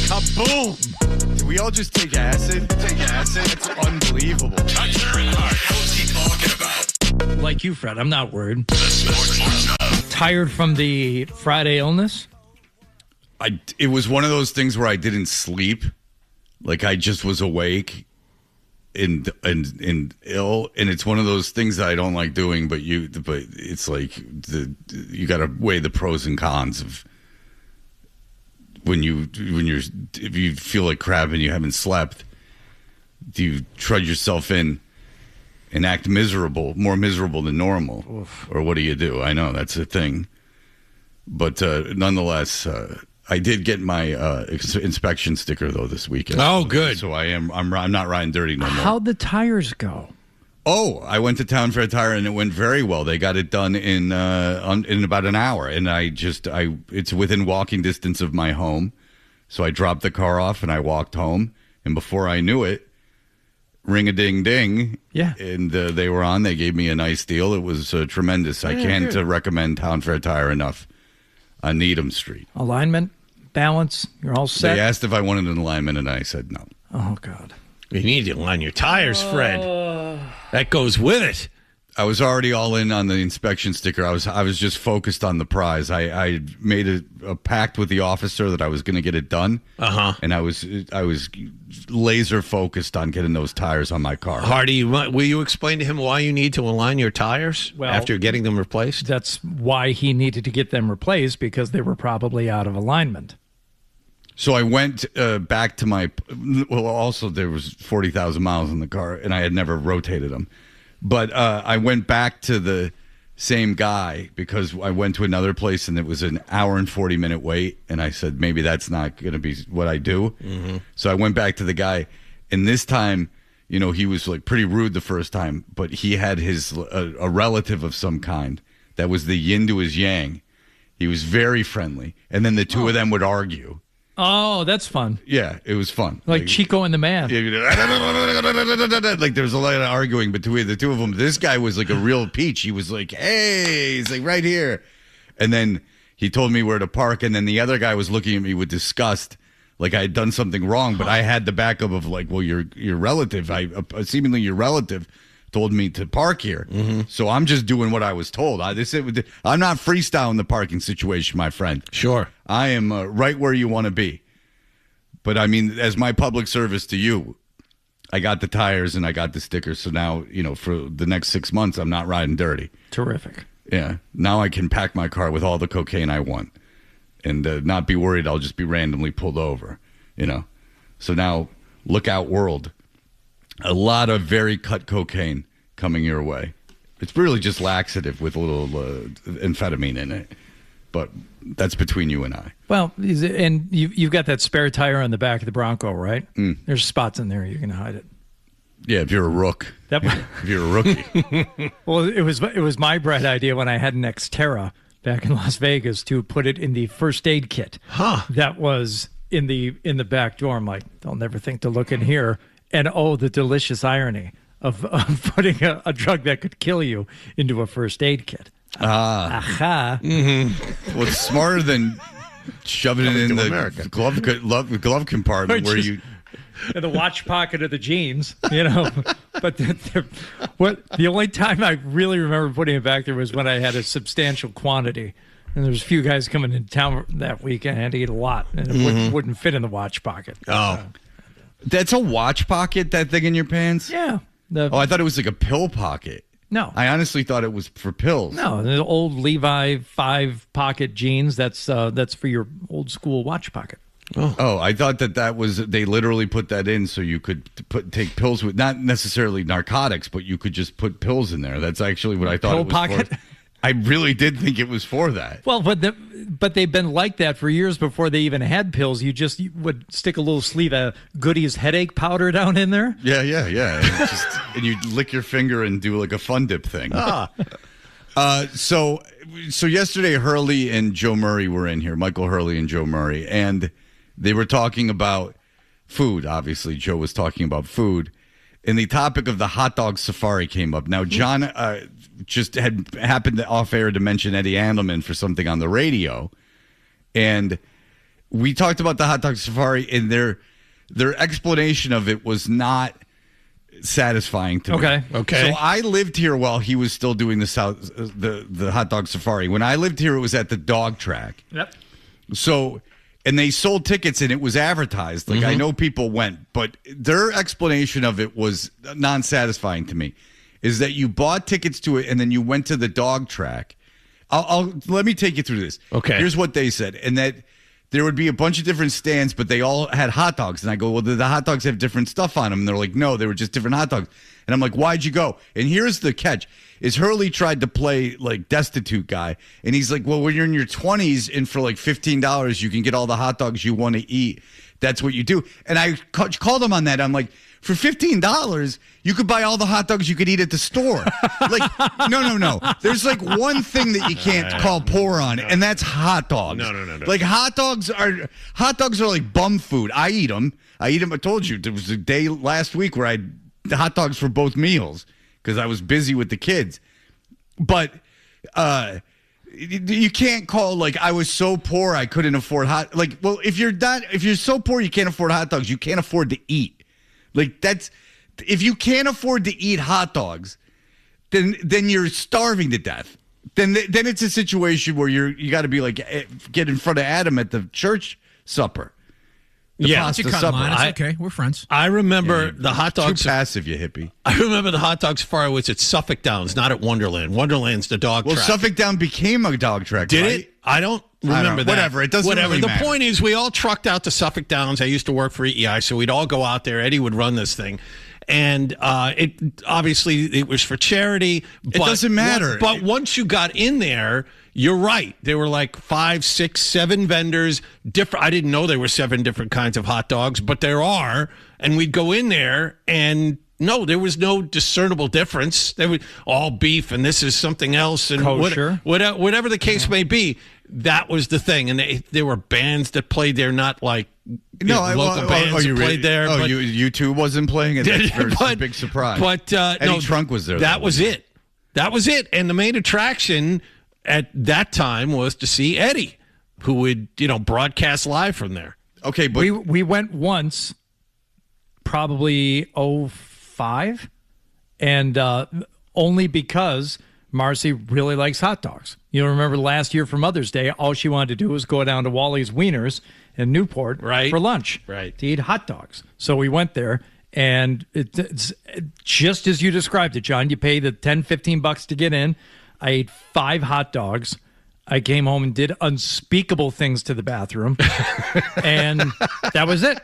Kaboom! Did we all just take acid? Take acid? It's unbelievable. Like you, Fred, I'm not worried. Tired from the Friday illness? It was one of those things where I didn't sleep. Like I just was awake and ill, and it's one of those things that I don't like doing. But it's like you got to weigh the pros and cons of if you feel like crap and you haven't slept. Do you trudge yourself in and act more miserable than normal? Oof. Or what do you do? I know that's a thing, but nonetheless. I did get my inspection sticker though this weekend. Oh, good. So I'm not riding dirty no more. How'd the tires go? Oh, I went to Town Fair Tire and it went very well. They got it done in about an hour, and it's within walking distance of my home. So I dropped the car off and I walked home, and before I knew it, ring a ding ding. Yeah, and they were on. They gave me a nice deal. It was tremendous. I can't recommend Town Fair Tire enough. On Needham Street. Alignment, balance, you're all set? They asked if I wanted an alignment, and I said no. Oh, God. You need to align your tires, Fred. That goes with it. I was already all in on the inspection sticker. I was just focused on the prize. I made a pact with the officer that I was going to get it done. And I was laser focused on getting those tires on my car. Hardy, will you explain to him why you need to align your tires after getting them replaced? That's why he needed to get them replaced, because they were probably out of alignment. So I went back to my. Well, also there was 40,000 miles in the car, and I had never rotated them. But I went back to the same guy because I went to another place and it was an hour and 40-minute wait. And I said, maybe that's not going to be what I do. Mm-hmm. So I went back to the guy. And this time, he was like pretty rude the first time, but he had a relative of some kind that was the yin to his yang. He was very friendly. And then the two of them would argue. Oh, that's fun. Yeah, it was fun. Like Chico and the Man. Like there was a lot of arguing between the two of them. This guy was like a real peach. He was like, hey, he's like right here. And then he told me where to park. And then the other guy was looking at me with disgust, like I had done something wrong. But I had the backup of like, well, your relative, seemingly your relative told me to park here. Mm-hmm. So I'm just doing what I was told. I'm not freestyling the parking situation, my friend. Sure. I am right where you want to be. But I mean, as my public service to you, I got the tires and I got the stickers. So now, for the next 6 months, I'm not riding dirty. Terrific. Yeah. Now I can pack my car with all the cocaine I want and not be worried I'll just be randomly pulled over, So now, look out, world. A lot of very cut cocaine coming your way. It's really just laxative with a little amphetamine in it. But that's between you and I. Well, and you've got that spare tire on the back of the Bronco, right? Mm. There's spots in there you can hide it. Yeah, if you're a rook. If you're a rookie. Well, it was my bright idea when I had an Xterra back in Las Vegas to put it in the first aid kit. Huh. That was in the back door. I'm like, they'll never think to look in here. And the delicious irony of putting a drug that could kill you into a first aid kit. Aha. Mm-hmm. Well, it's smarter than shoving it in the glove compartment where you... In the watch pocket of the jeans, But the only time I really remember putting it back there was when I had a substantial quantity. And there was a few guys coming into town that week, and I had to eat a lot. And it wouldn't fit in the watch pocket. Oh. That's a watch pocket, that thing in your pants? Yeah. I thought it was like a pill pocket. No. I honestly thought it was for pills. No, the old Levi 5-pocket jeans, that's for your old school watch pocket. Oh, I thought that was, they literally put that in so you could take pills with, not necessarily narcotics, but you could just put pills in there. That's actually what I thought it was pocket? for. I really did think it was for that. Well, but they've been like that for years before they even had pills. You would stick a little sleeve of Goody's headache powder down in there. Yeah. And you'd lick your finger and do like a fun dip thing. So yesterday, Hurley and Joe Murray were in here, Michael Hurley and Joe Murray, and they were talking about food. Obviously, Joe was talking about food. And the topic of the hot dog safari came up. Now, John just had happened off air to mention Eddie Andelman for something on the radio. And we talked about the hot dog safari, and their explanation of it was not satisfying to me. Okay. So I lived here while he was still doing the hot dog safari. When I lived here, it was at the dog track. Yep. So, and they sold tickets, and it was advertised. Like, I know people went, but their explanation of it was non-satisfying to me. Is that you bought tickets to it, and then you went to the dog track. Let me take you through this. Okay. Here's what they said, and that there would be a bunch of different stands, but they all had hot dogs. And I go, well, do the hot dogs have different stuff on them? And they're like, no, they were just different hot dogs. And I'm like, why'd you go? And here's the catch: is Hurley tried to play like destitute guy, and he's like, well, when you're in your 20s and for like $15, you can get all the hot dogs you want to eat. That's what you do. And I called him on that. I'm like, for $15, you could buy all the hot dogs you could eat at the store. Like, no. There's like one thing that you can't call poor on, and that's hot dogs. No. Like hot dogs are like bum food. I eat them. I told you there was a day last week where I had hot dogs for both meals because I was busy with the kids. But you can't call like I was so poor I couldn't afford well, if you're so poor you can't afford hot dogs, you can't afford to eat. Like if you can't afford to eat hot dogs, then you're starving to death. Then it's a situation where you got to be like get in front of Adam at the church supper. Pasta supper. It's okay. We're friends. I remember the hot dogs. Too passive, you hippie. I remember the hot dogs safari was at Suffolk Downs, not at Wonderland. Wonderland's the dog track. Well, Suffolk Down became a dog track. Did right? it? I don't remember that. Whatever. It doesn't really The matter. point is, we all trucked out to Suffolk Downs. I used to work for EEI, so we'd all go out there. Eddie would run this thing. And it was for charity. But it doesn't matter. But once you got in there, you're right. There were like 5, 6, 7 vendors. I didn't know there were 7 different kinds of hot dogs, but there are. And we'd go in there, and no, there was no discernible difference. They were all beef, and this is something else, and kosher. Whatever the case may be. That was the thing, and there were bands that played there, not like local bands that played there. Oh, but, U2 wasn't playing, and that's a big surprise. But Eddie Trunk was there. That was it. That was it. And the main attraction at that time was to see Eddie, who would broadcast live from there. Okay, but we went once, probably 2005, and only because Marcy really likes hot dogs. You remember last year for Mother's Day, all she wanted to do was go down to Wally's Wieners in Newport for lunch to eat hot dogs. So we went there, and it's just as you described it, John. You pay the $10-15 to get in. I ate 5 hot dogs. I came home and did unspeakable things to the bathroom, and that was it.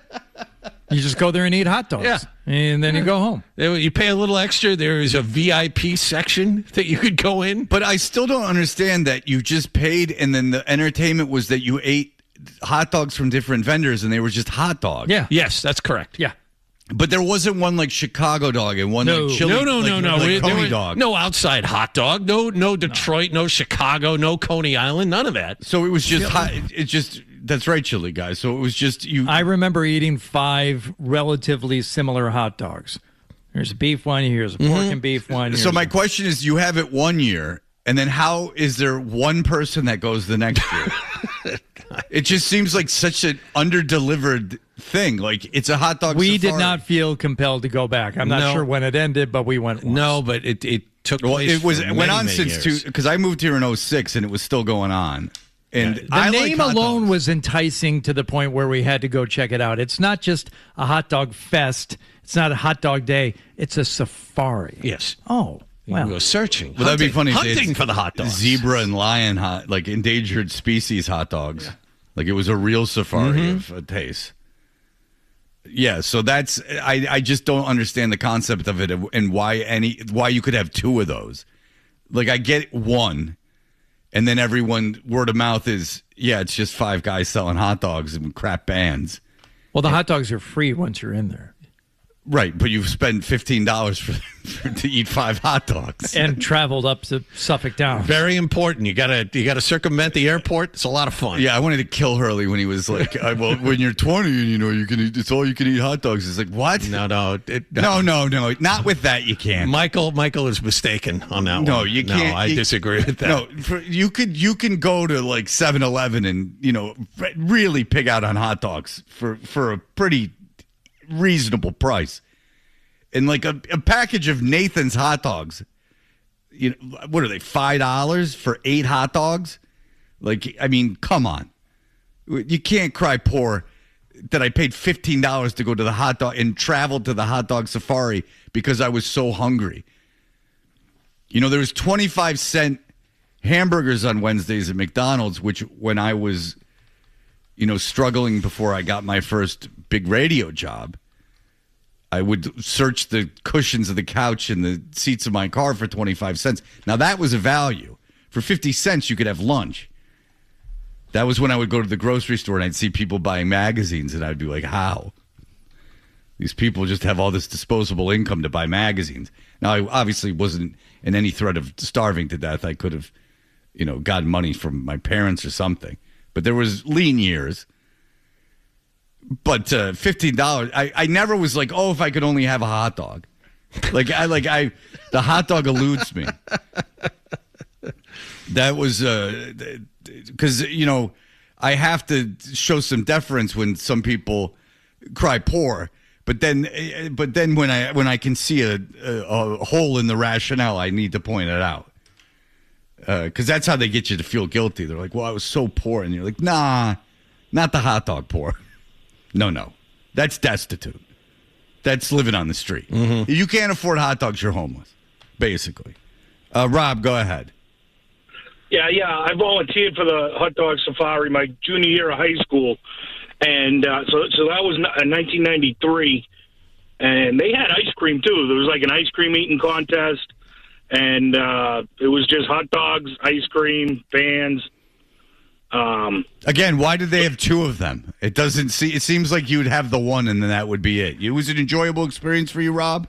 You just go there and eat hot dogs, and then you go home. You pay a little extra. There is a VIP section that you could go in. But I still don't understand that you just paid, and then the entertainment was that you ate hot dogs from different vendors, and they were just hot dogs. Yeah. Yes, that's correct. Yeah. But there wasn't one like Chicago dog and one like chili. No. Like Coney dog. No outside hot dog. No Detroit. No Chicago. No Coney Island. None of that. So it was just hot. It's just that's right, chili guys. So it was just you. I remember eating 5 relatively similar hot dogs. Here's a beef one. Here's a pork and beef one. So my question is, you have it one year, and then how is there one person that goes the next year? It just seems like such an under-delivered thing. Like it's a hot dog. We safari. did not feel compelled to go back. I'm not sure when it ended, but we went once. No, but it took place. It went on since because I moved here in 2006 and it was still going on. And the name alone was enticing to the point where we had to go check it out. It's not just a hot dog fest. It's not a hot dog day. It's a safari. Yes. Oh. Well, we were searching. Well, that'd be funny. Hunting for the hot dogs. Zebra and lion like endangered species hot dogs. Yeah. Like it was a real safari of a taste. Yeah, so that's I just don't understand the concept of it and why you could have 2 of those. Like I get one, and then everyone word of mouth is it's just 5 guys selling hot dogs and crap bands. Well, the hot dogs are free once you're in there. Right, but you've spent $15 to eat 5 hot dogs and traveled up to Suffolk Downs. Very important. You gotta circumvent the airport. It's a lot of fun. Yeah, I wanted to kill Hurley when he was like, "Well, when you're 20, you can eat. It's all you can eat hot dogs." It's like, what? No, no, not with that. You can't. Michael is mistaken on that one. No, you can't. No, I disagree with that. No, you can go to like 7-Eleven and really pig out on hot dogs for a pretty reasonable price, and like a package of Nathan's hot dogs, what are they, $5 for 8 hot dogs? Like, I mean, come on, you can't cry poor that I paid $15 to go to the hot dog and traveled to the hot dog safari because I was so hungry. There was 25-cent hamburgers on Wednesdays at McDonald's, which when I was struggling before I got my first big radio job, I would search the cushions of the couch and the seats of my car for 25 cents. Now, that was a value. For 50 cents, you could have lunch. That was when I would go to the grocery store and I'd see people buying magazines, and I'd be like, how? These people just have all this disposable income to buy magazines. Now, I obviously wasn't in any threat of starving to death. I could have, gotten money from my parents or something. But there was lean years. But $15, I never was like, oh, if I could only have a hot dog. The hot dog eludes me. That was because I have to show some deference when some people cry poor. But then when I can see a hole in the rationale, I need to point it out. Because that's how they get you to feel guilty. They're like, well, I was so poor. And you're like, nah, not the hot dog poor. No. That's destitute. That's living on the street. Mm-hmm. You can't afford hot dogs, you're homeless, basically. Rob, go ahead. Yeah. I volunteered for the hot dog safari my junior year of high school. And so that was 1993. And they had ice cream, too. There was like an ice cream eating contest. And it was just hot dogs, ice cream, fans. Again, why did they have 2 of them? It seems like you would have the one and then that would be it. Was it an enjoyable experience for you, Rob?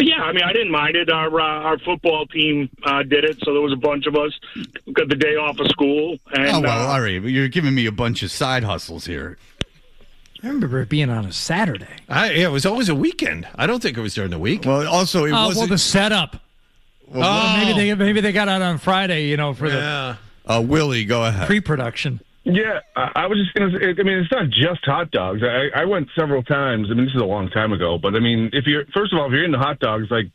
Yeah, I mean, I didn't mind it. Our football team did it, so there was a bunch of us. Got the day off of school. And, all right. You're giving me a bunch of side hustles here. I remember it being on a Saturday. It was always a weekend. I don't think it was during the week. Well, also, it wasn't. Well, the setup. Maybe they got out on Friday, for the Willie, go ahead. Pre-production. Yeah, I was just going to say, I mean, it's not just hot dogs. I went several times. I mean, this is a long time ago. But, I mean, first of all, if you're into hot dogs, like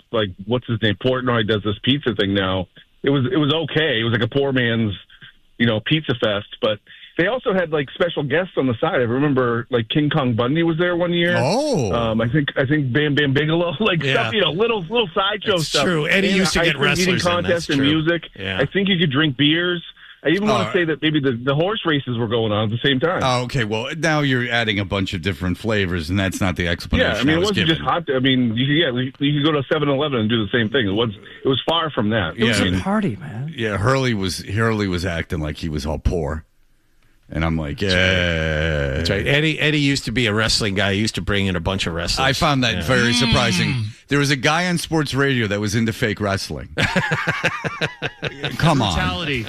what's his name, Portnoy does this pizza thing now. It was okay. It was like a poor man's, pizza fest. But they also had, like, special guests on the side. I remember, like, King Kong Bundy was there one year. Oh. I think Bam Bam Bigelow, stuff, little sideshow it's stuff. True. Eddie used to get wrestlers contests and music. Yeah. I think you could drink beers. I even want to say that maybe the horse races were going on at the same time. Oh, okay. Well, now you're adding a bunch of different flavors, and that's not the explanation. Yeah, I mean, it wasn't given. just hot. I mean, you could go to 7-Eleven and do the same thing. It was far from that. It was a party, man. Yeah, Hurley was acting like he was all poor, and I'm like, yeah, that's right. Eddie used to be a wrestling guy. He used to bring in a bunch of wrestlers. I found that very surprising. There was a guy on sports radio that was into fake wrestling. Come on.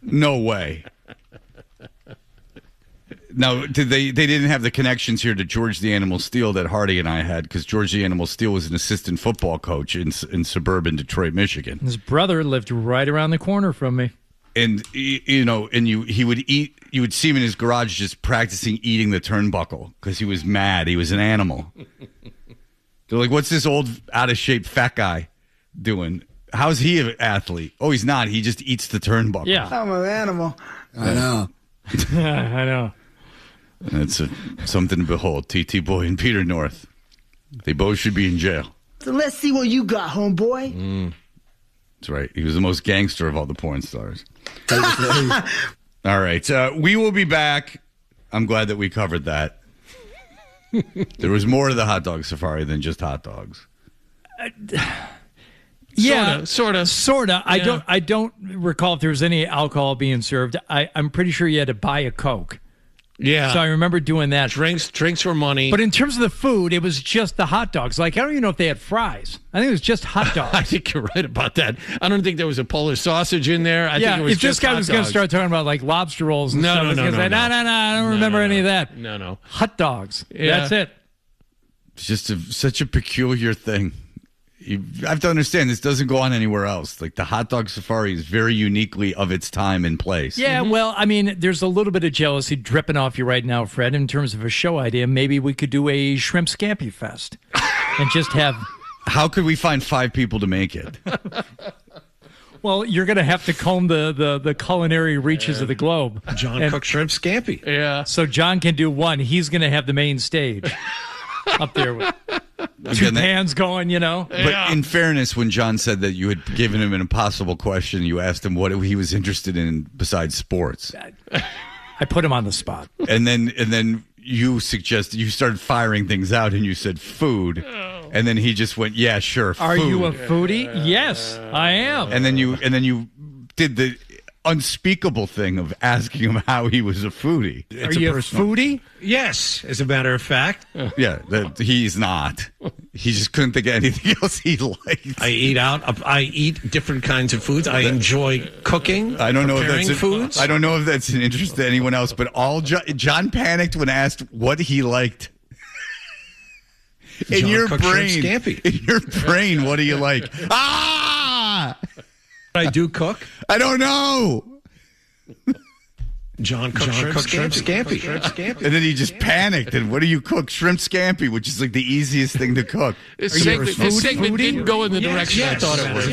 No way. Now, they didn't have the connections here to George the Animal Steele that Hardy and I had, because George the Animal Steele was an assistant football coach in suburban Detroit, Michigan. His brother lived right around the corner from me. And he would eat. You would see him in his garage just practicing eating the turnbuckle because he was mad. He was an animal. They're like, "What's this old out of shape fat guy doing? How's he an athlete? Oh, he's not. He just eats the turnbuckle." Yeah, I'm an animal. I know. I know. It's something to behold. TT Boy and Peter North. They both should be in jail. So let's see what you got, homeboy. That's right. He was the most gangster of all the porn stars. All right. We will be back. I'm glad that we covered that. There was more to the hot dog safari than just hot dogs. Yeah, sort of. Yeah. I don't recall if there was any alcohol being served. I'm pretty sure you had to buy a Coke. Yeah. So I remember doing that. Drinks were money. But in terms of the food, it was just the hot dogs. Like, I don't even know if they had fries. I think it was just hot dogs. I think you're right about that. I don't think there was a Polish sausage in there. I think it was if just this guy hot was going to dogs. start talking about like lobster rolls and stuff, No, I don't remember any of that. No. Hot dogs. Yeah. That's it. It's just such a peculiar thing. You have to understand this doesn't go on anywhere else. Like the hot dog safari is very uniquely of its time and place. Yeah, well, I mean, there's a little bit of jealousy dripping off you right now, Fred, in terms of a show idea. Maybe we could do a shrimp scampi fest and just have... How could we find 5 people to make it? Well, you're going to have to comb the culinary reaches of the globe. John cooked shrimp scampi. Yeah. So John can do one. He's going to have the main stage up there with 2 pans going, But in fairness, when John said that you had given him an impossible question, you asked him what he was interested in besides sports. I put him on the spot. And then you suggested, you started firing things out and you said food. And then he just went, yeah, sure, food. Are you a foodie? Yes, I am. And then you did the unspeakable thing of asking him how he was a foodie. Are you a foodie? Yes, as a matter of fact. Yeah, he's not. He just couldn't think of anything else he liked. I eat out. I eat different kinds of foods. I enjoy cooking. I don't know if that's foods. I don't know if that's an interest to anyone else, but John panicked when asked what he liked. In your brain, what do you like? I do cook. I don't know. John cooked shrimp scampi. And then he just panicked. And what do you cook? Shrimp scampi, which is like the easiest thing to cook. This segment didn't go in the direction I thought it was.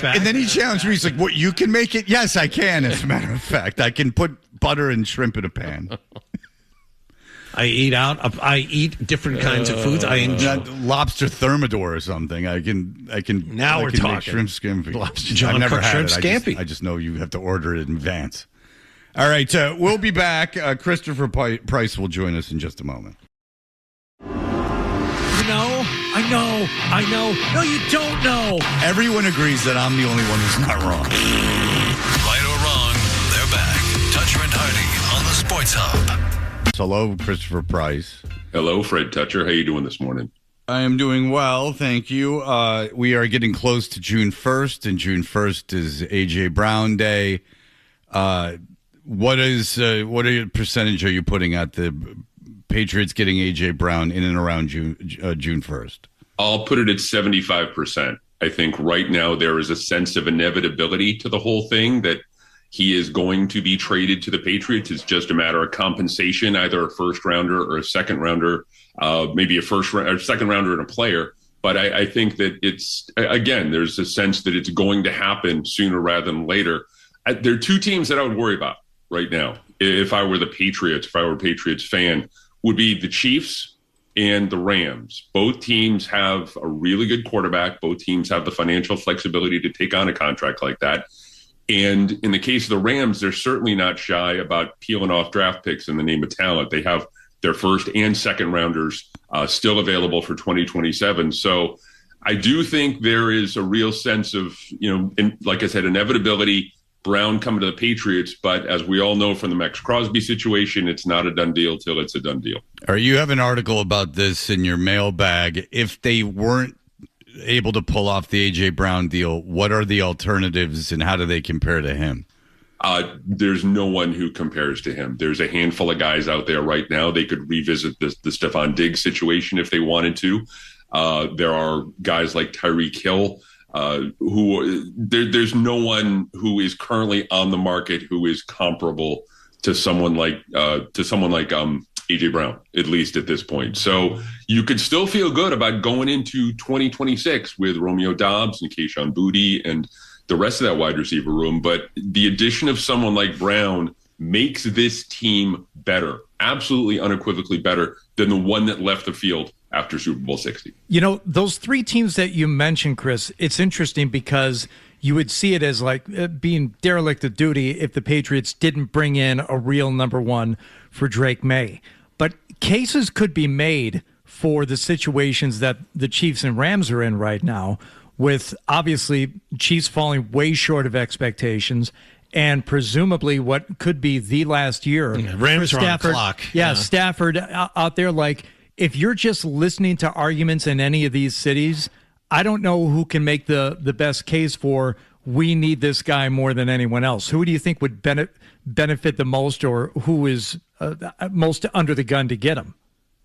And then he challenged me. He's like, "What? You can make it?" Yes, I can. As a matter of fact, I can put butter and shrimp in a pan. I eat out. I eat different kinds of foods. I enjoy lobster thermidor or something. I can. Now we're talking. Make shrimp scampi. John I've never had shrimp it. scampi. I just know you have to order it in advance. All right, we'll be back. Christopher Price will join us in just a moment. I know. No, you don't know. Everyone agrees that I'm the only one who's not wrong. Right or wrong, they're back. Toucher and Hardy on the Sports Hub. Hello, Christopher Price. Hello, Fred Toucher. How you doing this morning? I am doing well, thank you. We are getting close to June 1st, and June 1st is A.J. Brown Day. What percentage are you putting at the Patriots getting A.J. Brown in and around June 1st? I'll put it at 75%. I think right now there is a sense of inevitability to the whole thing that he is going to be traded to the Patriots. It's just a matter of compensation, either a first rounder or a second rounder, maybe a second rounder and a player. But I think that there's a sense that it's going to happen sooner rather than later. There are 2 teams that I would worry about right now. If I were the Patriots, if I were a Patriots fan, would be the Chiefs and the Rams. Both teams have a really good quarterback. Both teams have the financial flexibility to take on a contract like that. And in the case of the Rams, they're certainly not shy about peeling off draft picks in the name of talent. They have their first and second rounders still available for 2027. So I do think there is a real sense of, like I said, inevitability, Brown coming to the Patriots. But as we all know from the Max Crosby situation, it's not a done deal till it's a done deal. All right, you have an article about this in your mailbag. If they weren't able to pull off the A.J. Brown deal, what are the alternatives and how do they compare to him? There's no one who compares to him. There's a handful of guys out there right now. They could revisit the Stephon DIggs situation if they wanted to. There are guys like Tyreek Hill, there's no one who is currently on the market who is comparable to someone like A.J. Brown, at least at this point. So you could still feel good about going into 2026 with Romeo Doubs and Kayshon Boutte and the rest of that wide receiver room. But the addition of someone like Brown makes this team better, absolutely unequivocally better than the one that left the field after Super Bowl 60. Those 3 teams that you mentioned, Chris, it's interesting because you would see it as like being derelict of duty if the Patriots didn't bring in a real number 1 for Drake May. But cases could be made for the situations that the Chiefs and Rams are in right now, with obviously Chiefs falling way short of expectations and presumably what could be the last year. Rams for are on the Stafford. clock. Yeah, Stafford out there. Like, if you're just listening to arguments in any of these cities, I don't know who can make the best case for we need this guy more than anyone else. Who do you think would benefit the most, or who is most under the gun to get him?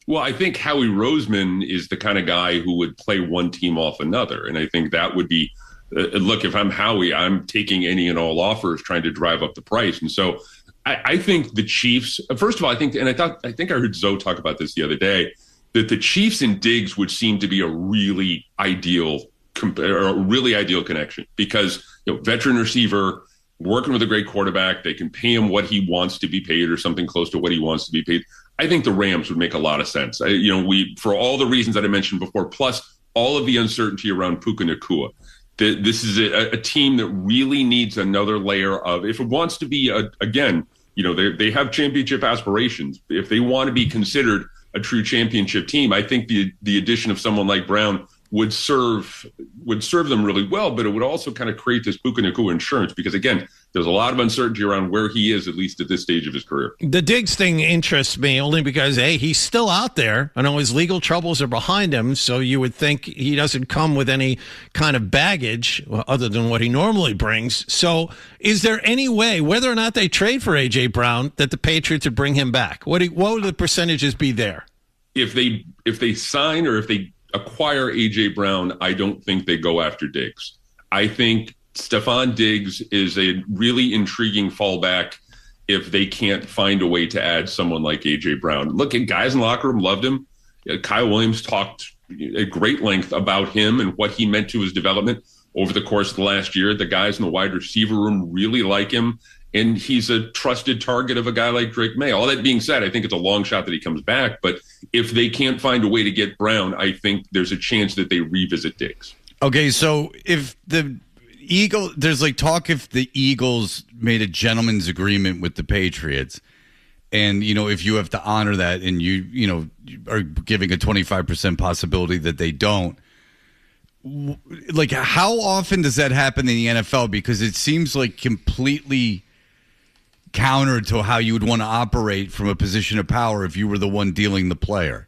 Well, I think Howie Roseman is the kind of guy who would play one team off another. And I think that would be, look, if I'm Howie, I'm taking any and all offers, trying to drive up the price. And so I think the Chiefs, first of all, I think I heard Zoe talk about this the other day, that the Chiefs and Diggs would seem to be a really ideal connection, because veteran receiver working with a great quarterback, they can pay him what he wants to be paid or something close to what he wants to be paid. I think the Rams would make a lot of sense. For all the reasons that I mentioned before, plus all of the uncertainty around Puka Nacua, this is a team that really needs another layer of, if it wants to be they have championship aspirations. If they want to be considered a true championship team, I think the addition of someone like Brown would serve them really well, but it would also kind of create this Puka Nacua insurance, because again, there's a lot of uncertainty around where he is, at least at this stage of his career. The Diggs thing interests me only because, he's still out there. I know his legal troubles are behind him, so you would think he doesn't come with any kind of baggage other than what he normally brings. So is there any way, whether or not they trade for A.J. Brown, that the Patriots would bring him back? What would the percentages be there? If they sign or if they acquire A.J. Brown, I don't think they go after Diggs. I think Stephon Diggs is a really intriguing fallback if they can't find a way to add someone like A.J. Brown. Look, guys in the locker room loved him. Kyle Williams talked at great length about him and what he meant to his development over the course of the last year. The guys in the wide receiver room really like him, and he's a trusted target of a guy like Drake May. All that being said, I think it's a long shot that he comes back, but if they can't find a way to get Brown, I think there's a chance that they revisit Diggs. Okay, so if the there's talk if the Eagles made a gentleman's agreement with the Patriots, and if you have to honor that, and you are giving a 25% possibility that they don't, how often does that happen in the NFL? Because it seems like completely counter to how you would want to operate from a position of power if you were the one dealing the player.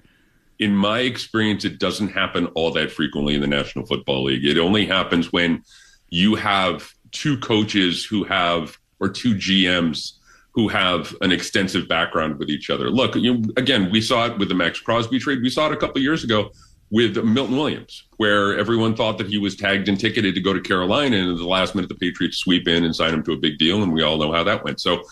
In my experience, it doesn't happen all that frequently in the National Football League. It only happens when you have two coaches or two GMs who have an extensive background with each other. Look, again, we saw it with the Max Crosby trade. We saw it a couple of years ago with Milton Williams, where everyone thought that he was tagged and ticketed to go to Carolina, and at the last minute, the Patriots sweep in and sign him to a big deal, and we all know how that went. So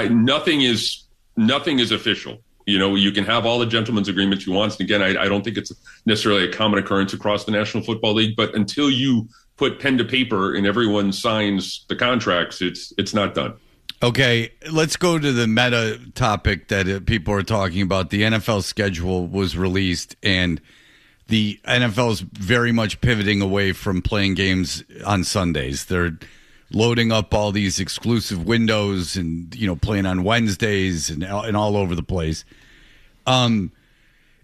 nothing is official. You can have all the gentleman's agreements you want. And again, I don't think it's necessarily a common occurrence across the National Football League, but until you put pen to paper and everyone signs the contracts, it's not done. Okay, let's go to the meta topic that people are talking about. The NFL schedule was released, and the NFL is very much pivoting away from playing games on Sundays. They're loading up all these exclusive windows and, playing on Wednesdays and all over the place. The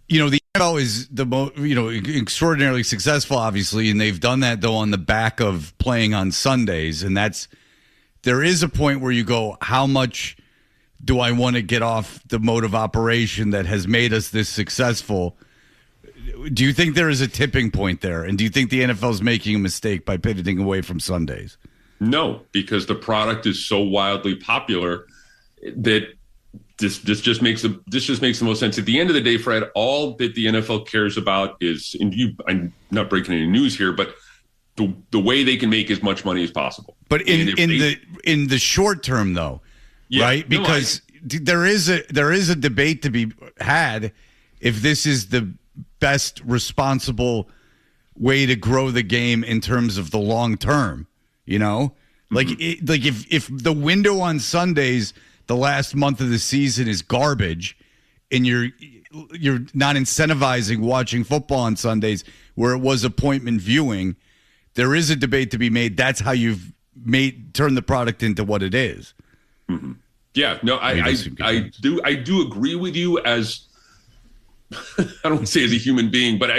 NFL is the most, extraordinarily successful, obviously, and they've done that, though, on the back of playing on Sundays. And there is a point where you go, how much do I want to get off the mode of operation that has made us this successful? Do you think there is a tipping point there? And do you think the NFL is making a mistake by pivoting away from Sundays? No, because the product is so wildly popular that this just makes the most sense. At the end of the day, Fred, all that the NFL cares about is, I'm not breaking any news here, but the way they can make as much money as possible. But in the short term, though, right? Because there is a debate to be had if this is the best responsible way to grow the game in terms of the long term. If the window on Sundays, the last month of the season, is garbage, and you're not incentivizing watching football on Sundays where it was appointment viewing, there is a debate to be made. That's how you've turned the product into what it is. Mm-hmm. Yeah, no, I do agree with you as I don't want to say as a human being, but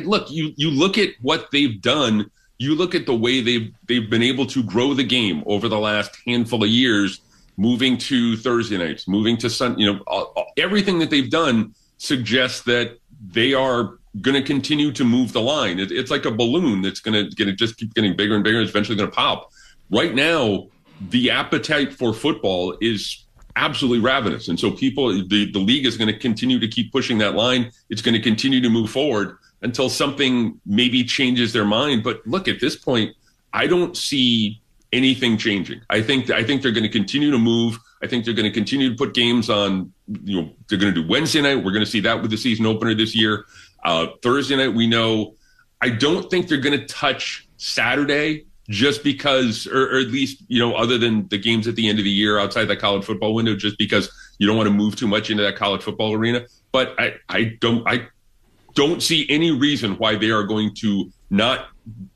look, you look at what they've done you look at the way they've been able to grow the game over the last handful of years, moving to Thursday nights, moving to Sunday, everything that they've done suggests that they are going to continue to move the line. It's like a balloon that's going to just keep getting bigger and bigger. It's eventually going to pop. Right now, the appetite for football is absolutely ravenous. And so the league is going to continue to keep pushing that line. It's going to continue to move forward until something maybe changes their mind. But look, at this point, I don't see anything changing. I think they're going to continue to move. I think they're going to continue to put games on, they're going to do Wednesday night. We're going to see that with the season opener this year. Thursday night, we know. I don't think they're going to touch Saturday just because, or at least, other than the games at the end of the year outside that college football window, just because you don't want to move too much into that college football arena. But I don't see any reason why they are going to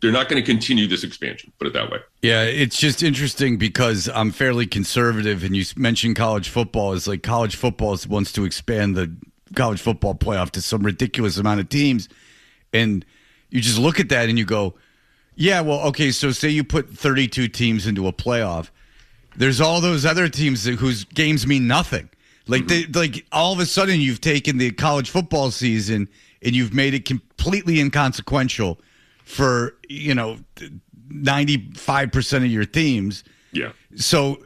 they're not going to continue this expansion, put it that way. Yeah, it's just interesting because I'm fairly conservative, and you mentioned college football. It's like college football wants to expand the college football playoff to some ridiculous amount of teams, and you just look at that and you go, yeah, well, okay, so say you put 32 teams into a playoff. There's all those other teams whose games mean nothing. Like all of a sudden you've taken the college football season and you've made it completely inconsequential for 95% of your teams. Yeah. So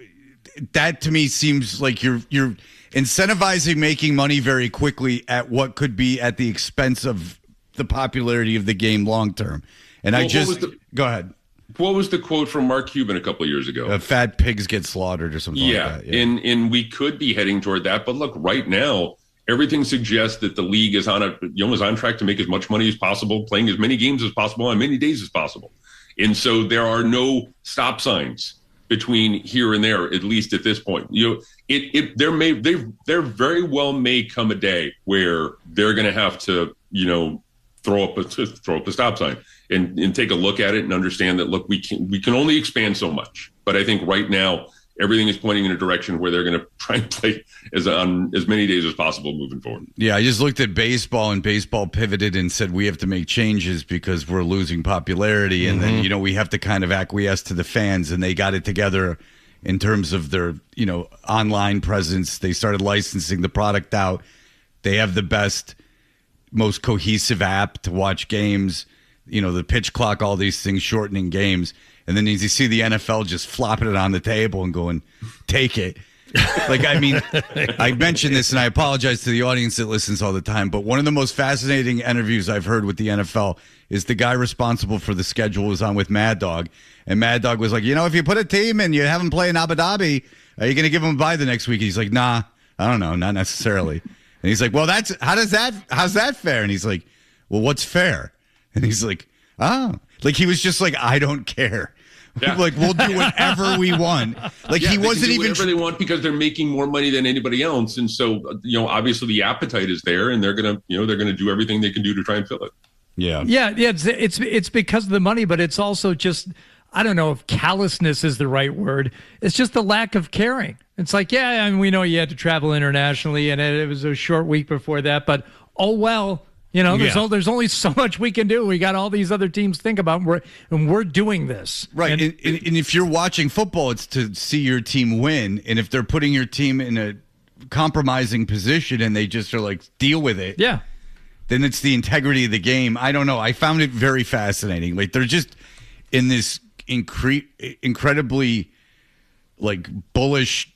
that to me seems like you're incentivizing making money very quickly at what could be at the expense of the popularity of the game long term. And go ahead. What was the quote from Mark Cuban a couple of years ago? Fat pigs get slaughtered or something like that. Yeah, and we could be heading toward that. But look, right now, everything suggests that the league is on track to make as much money as possible, playing as many games as possible on many days as possible. And so there are no stop signs between here and there, at least at this point. There very well may come a day where they're going to have to, throw up a stop sign and take a look at it and understand that, look, we can only expand so much. But I think right now everything is pointing in a direction where they're going to try and play on as many days as possible moving forward. Yeah, I just looked at baseball, and baseball pivoted and said we have to make changes because we're losing popularity. And then, we have to kind of acquiesce to the fans, and they got it together in terms of their, online presence. They started licensing the product out. They have the best, most cohesive app to watch games, the pitch clock, all these things shortening games. And then you see the NFL just flopping it on the table and going, take it. I mentioned this, and I apologize to the audience that listens all the time, but one of the most fascinating interviews I've heard with the NFL is the guy responsible for the schedule was on with Mad Dog. And Mad Dog was like, if you put a team and you have them play in Abu Dhabi, are you going to give them a bye the next week? And he's like, nah, I don't know, not necessarily. And he's like, well, how's that fair? And he's like, well, what's fair? And he's like, he was just like, I don't care. Yeah. Like, we'll do whatever we want. He wasn't even whatever they want because they're making more money than anybody else. And so, obviously the appetite is there, and they're going to do everything they can do to try and fill it. Yeah. Yeah. It's because of the money, but it's also just, I don't know if callousness is the right word. It's just the lack of caring. It's like, we know you had to travel internationally, and it was a short week before that, but there's only so much we can do. We got all these other teams to think about, and we're doing this. Right. And if you're watching football, it's to see your team win. And if they're putting your team in a compromising position and they just are like, deal with it. Yeah. Then it's the integrity of the game. I don't know. I found it very fascinating. They're just in this incredibly bullish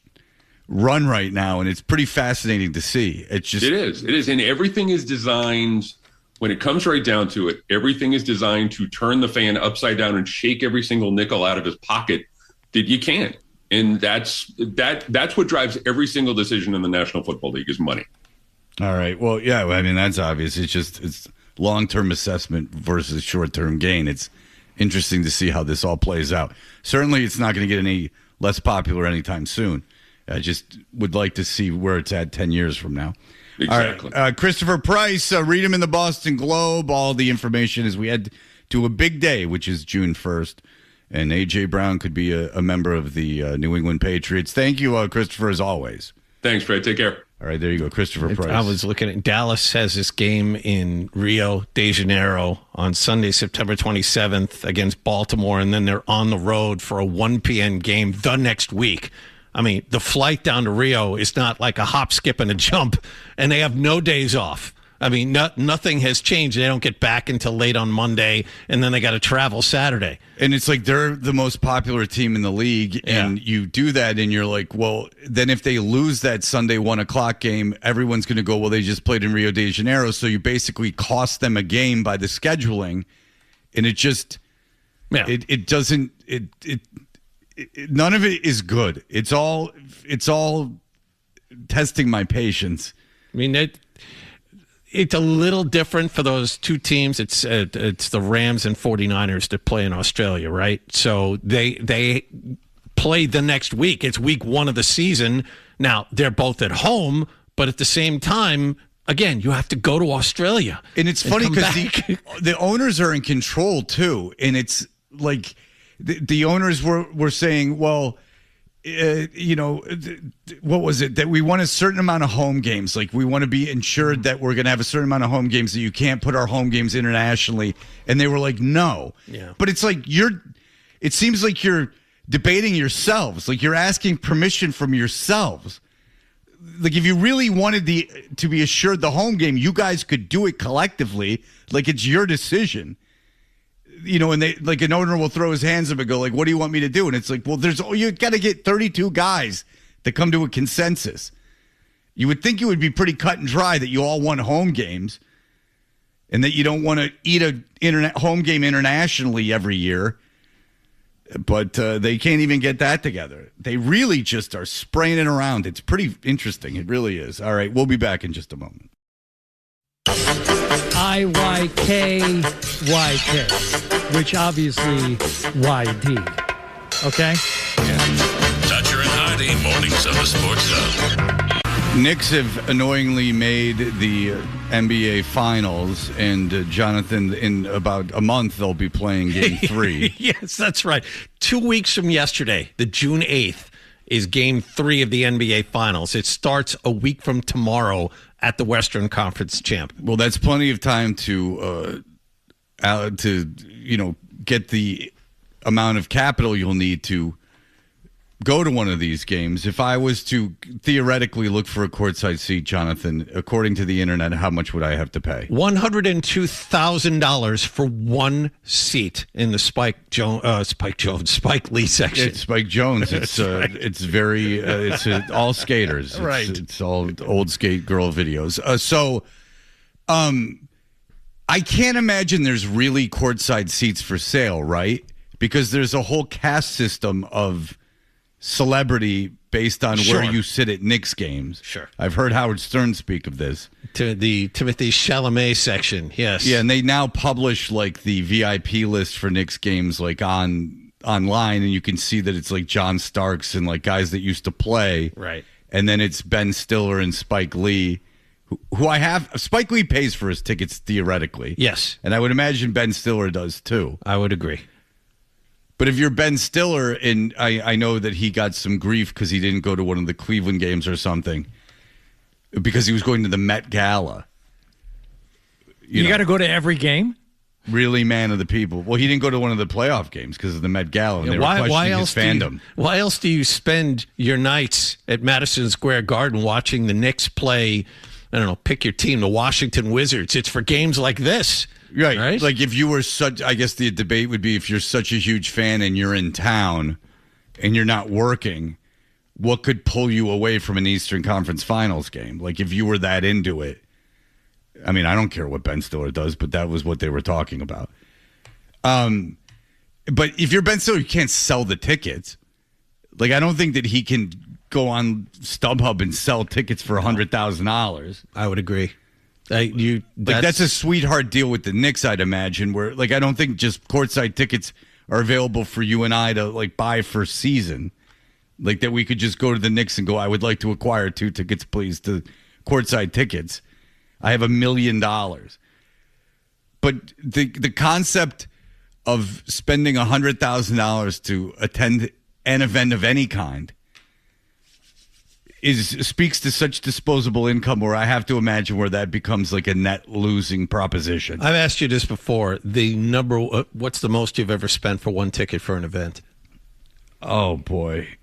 run right now, and it's pretty fascinating to see. It is, and everything is designed, when it comes right down to it, everything is designed to turn the fan upside down and shake every single nickel out of his pocket that you can. And that's what drives every single decision in the National Football League is money. All right. Well, yeah, that's obvious. It's long-term assessment versus short-term gain. It's interesting to see how this all plays out. Certainly it's not going to get any less popular anytime soon. I just would like to see where it's at 10 years from now. Exactly. All right. Christopher Price, read him in the Boston Globe. All the information as we head to a big day, which is June 1st. And A.J. Brown could be a member of the New England Patriots. Thank you, Christopher, as always. Thanks, Fred. Take care. All right, there you go, Christopher Price. I was looking at Dallas has this game in Rio de Janeiro on Sunday, September 27th against Baltimore, and then they're on the road for a 1 p.m. game the next week. I mean, the flight down to Rio is not like a hop, skip, and a jump, and they have no days off. I mean, nothing has changed. They don't get back until late on Monday, and then they got to travel Saturday. And it's like they're the most popular team in the league, and you do that, and you're like, well, then if they lose that Sunday 1 o'clock game, everyone's going to go, well, they just played in Rio de Janeiro, so you basically cost them a game by the scheduling, and it just, it doesn't, none of it is good. It's all testing my patience. I mean, it's a little different for those two teams. It's the Rams and 49ers that play in Australia, right? So they play the next week. It's week 1 of the season. Now, they're both at home, but at the same time, again, you have to go to Australia. And it's funny because the owners are in control, too. And it's like the owners were saying, well, what was it? That we want a certain amount of home games. Like we want to be ensured that we're going to have a certain amount of home games, that you can't put our home games internationally. And they were like, no. Yeah. But it's like it seems like you're debating yourselves. Like you're asking permission from yourselves. Like if you really wanted to be assured the home game, you guys could do it collectively. Like it's your decision. And they like an owner will throw his hands up and go like, what do you want me to do? And it's like, well, you got to get 32 guys to come to a consensus. You would think it would be pretty cut and dry that you all want home games and that you don't want to eat a home game internationally every year. But they can't even get that together. They really just are spraying it around. It's pretty interesting. It really is. All right, we'll be back in just a moment. IYKYK, which obviously YD. Okay? Toucher and Hardy, mornings on the Sports Hub. Knicks have annoyingly made the NBA Finals, and Jonathan, in about a month, they'll be playing Game 3. Yes, that's right. 2 weeks from yesterday, the June 8th, is Game 3 of the NBA Finals. It starts a week from tomorrow at the Western Conference champ. Well, that's plenty of time to get the amount of capital you'll need to go to one of these games. If I was to theoretically look for a courtside seat, Jonathan, according to the internet, how much would I have to pay? $102,000 for one seat in the Spike Lee section. It's Spike Jones. It's right. It's very it's all skaters. Right. It's all old skate girl videos. I can't imagine there's really courtside seats for sale, right? Because there's a whole caste system of celebrity based on where you sit at Knicks games. Sure. I've heard Howard Stern speak of this. To the Timothy Chalamet section, yes. Yeah, and they now publish like the VIP list for Knicks games like online, and you can see that it's like John Starks and like guys that used to play. Right. And then it's Ben Stiller and Spike Lee, who I have. Spike Lee pays for his tickets theoretically. Yes. And I would imagine Ben Stiller does too. I would agree. But if you're Ben Stiller, and I know that he got some grief because he didn't go to one of the Cleveland games or something, because he was going to the Met Gala. You got to go to every game? Really man of the people. Well, he didn't go to one of the playoff games because of the Met Gala. And they were questioning his fandom. Why else do you spend your nights at Madison Square Garden watching the Knicks play, I don't know, pick your team, the Washington Wizards? It's for games like this. Right. Like if you were I guess the debate would be if you're such a huge fan and you're in town and you're not working, what could pull you away from an Eastern Conference Finals game? Like if you were that into it. I mean, I don't care what Ben Stiller does, but that was what they were talking about. But if you're Ben Stiller, you can't sell the tickets. Like I don't think that he can go on StubHub and sell tickets for $100,000. I would agree. That's a sweetheart deal with the Knicks, I'd imagine, where like I don't think just courtside tickets are available for you and I to like buy for season. Like that we could just go to the Knicks and go, I would like to acquire 2 tickets, please, to courtside tickets. I have $1 million. But the concept of spending $100,000 to attend an event of any kind speaks to such disposable income where I have to imagine where that becomes like a net losing proposition. I've asked you this before. What's the most you've ever spent for one ticket for an event? Oh boy,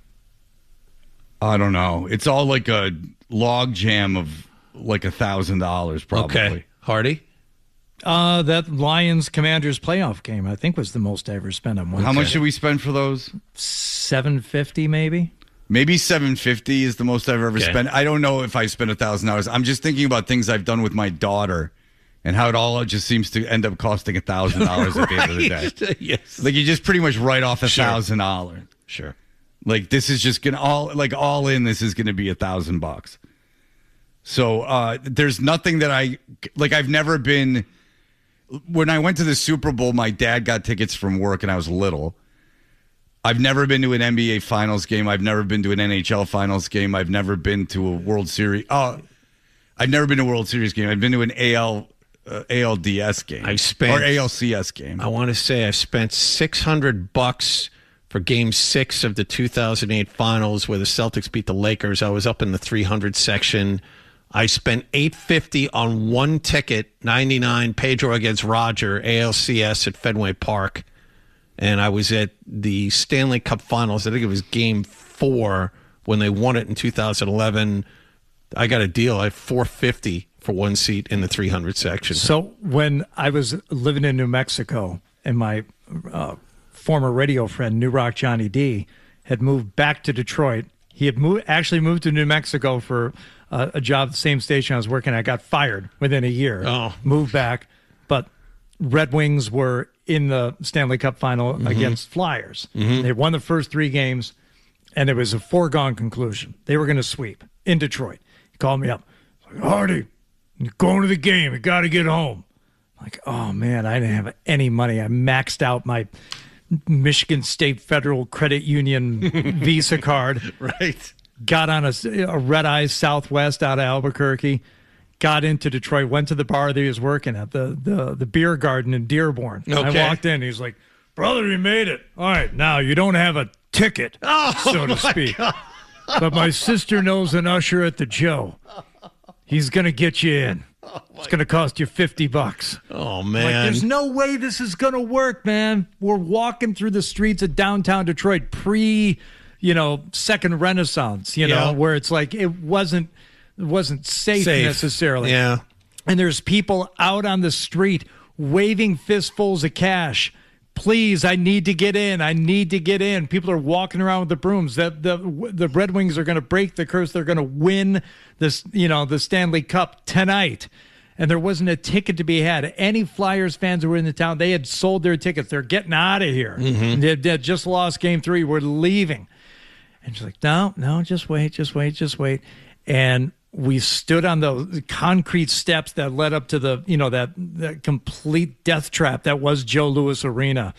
I don't know. It's all like a log jam of like $1,000 probably. Okay, Hardy. That Lions Commanders playoff game, I think, was the most I ever spent on one. How much did we spend for those? $750 maybe. Maybe $750 is the most I've ever spent. I don't know if I spent $1,000. I'm just thinking about things I've done with my daughter and how it all just seems to end up costing $1,000 at the end of the day. Yes. Like you just pretty much write off $1,000. Sure. Like this is just gonna all in. This is gonna be $1,000. So there's nothing that I've never been. When I went to the Super Bowl, my dad got tickets from work, and I was little. I've never been to an NBA Finals game. I've never been to an NHL Finals game. I've never been to a World Series. I've never been to a World Series game. I've been to an ALDS game. Or ALCS game. I want to say I spent $600 for Game 6 of the 2008 Finals where the Celtics beat the Lakers. I was up in the 300 section. I spent $850 on one ticket, 99 Pedro against Roger, ALCS at Fenway Park. And I was at the Stanley Cup Finals. I think it was Game 4 when they won it in 2011. I got a deal. I had $450 for one seat in the 300 section. So when I was living in New Mexico and my former radio friend, New Rock Johnny D, had moved back to Detroit. He had actually moved to New Mexico for a job at the same station I was working at. I got fired within a year. Oh. Moved back. But Red Wings were in the Stanley Cup final against Flyers. They won the first 3 games, and it was a foregone conclusion. They were going to sweep in Detroit. He called me up. Like, Hardy, you're going to the game. You got to get home. I'm like, oh, man, I didn't have any money. I maxed out my Michigan State Federal Credit Union Visa card. Right. Got on a red-eye Southwest out of Albuquerque. Got into Detroit, went to the bar that he was working at, the beer garden in Dearborn. Okay. I walked in. He's like, brother, you made it. All right, now you don't have a ticket, so to speak. God. But my sister knows an usher at the Joe. He's going to get you in. It's going to cost you $50. Oh, man. Like, there's no way this is going to work, man. We're walking through the streets of downtown Detroit second Renaissance, where it's like it wasn't safe necessarily. Yeah. And there's people out on the street waving fistfuls of cash. Please, I need to get in. I need to get in. People are walking around with the brooms. The Red Wings are going to break the curse. They're going to win this, the Stanley Cup tonight. And there wasn't a ticket to be had. Any Flyers fans who were in the town, they had sold their tickets. They're getting out of here. They had just lost Game 3. We're leaving. And she's like, no, just wait. And we stood on the concrete steps that led up to that complete death trap that was Joe Louis Arena.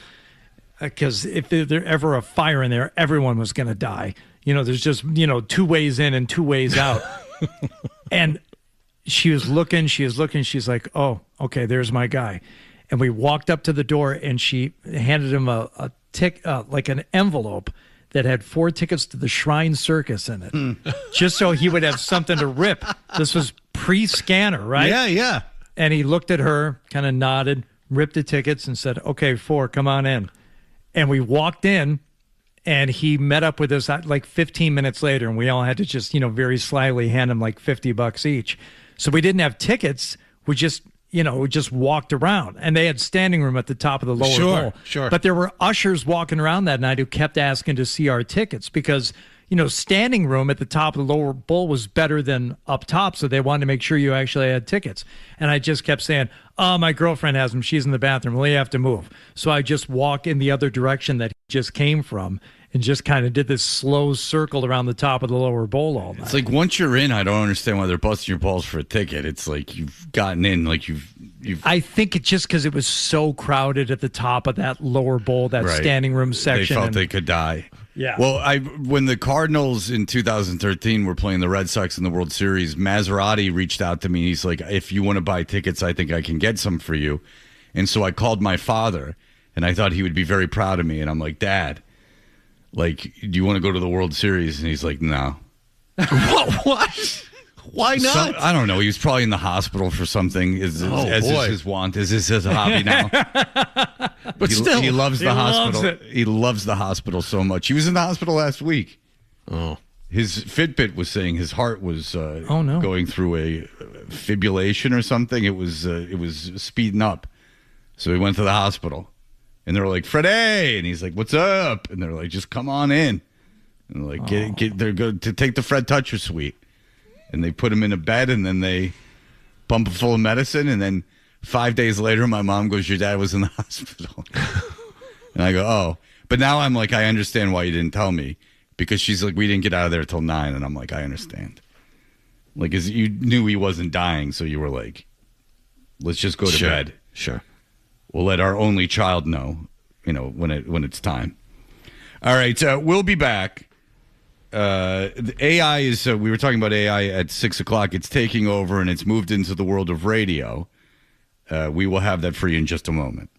Because if there ever a fire in there, everyone was going to die. There's just, 2 ways in and 2 ways out. And she was looking. She's like, oh, okay, there's my guy. And we walked up to the door, and she handed him like an envelope that had 4 tickets to the Shrine Circus in it, just so he would have something to rip. This was pre-scanner, right? Yeah. And he looked at her, kind of nodded, ripped the tickets, and said, okay, 4, come on in. And we walked in, and he met up with us like 15 minutes later, and we all had to just, very slyly hand him like $50 each. So we didn't have tickets. We just walked around, and they had standing room at the top of the lower bowl. Sure. But there were ushers walking around that night who kept asking to see our tickets because, standing room at the top of the lower bowl was better than up top. So they wanted to make sure you actually had tickets. And I just kept saying, oh, my girlfriend has them. She's in the bathroom. Well, you have to move. So I just walk in the other direction that he just came from and just kind of did this slow circle around the top of the lower bowl all night. It's like once you're in, I don't understand why they're busting your balls for a ticket. It's like you've gotten in, like you've. I think it's just because it was so crowded at the top of that lower bowl, that standing room section. They felt they could die. Yeah. Well, when the Cardinals in 2013 were playing the Red Sox in the World Series, Maserati reached out to me. He's like, if you want to buy tickets, I think I can get some for you. And so I called my father, and I thought he would be very proud of me. And I'm like, Dad, like, do you want to go to the World Series? And he's like, no. What? Why not? I don't know. He was probably in the hospital for something. As is his want, as is his hobby now. But still, he loves the hospital. Loves it. He loves the hospital so much. He was in the hospital last week. Oh, his Fitbit was saying his heart was no. going through a fibrillation or something. It was speeding up. So he went to the hospital, and they're like, "Freddie," and he's like, "What's up?" And they're like, "Just come on in." And they're like, they're going to take the Fred Toucher suite. And they put him in a bed, and then they pump him full of medicine. And then 5 days later, my mom goes, "Your dad was in the hospital." And I go, "Oh." But now I'm like, I understand why you didn't tell me. Because she's like, "We didn't get out of there till 9." And I'm like, I understand. Like, you knew he wasn't dying, so you were like, let's just go to bed. Sure. We'll let our only child know, when it's time. All right, we'll be back. The AI is, we were talking about AI at 6 o'clock. It's taking over, and it's moved into the world of radio. We will have that for you in just a moment.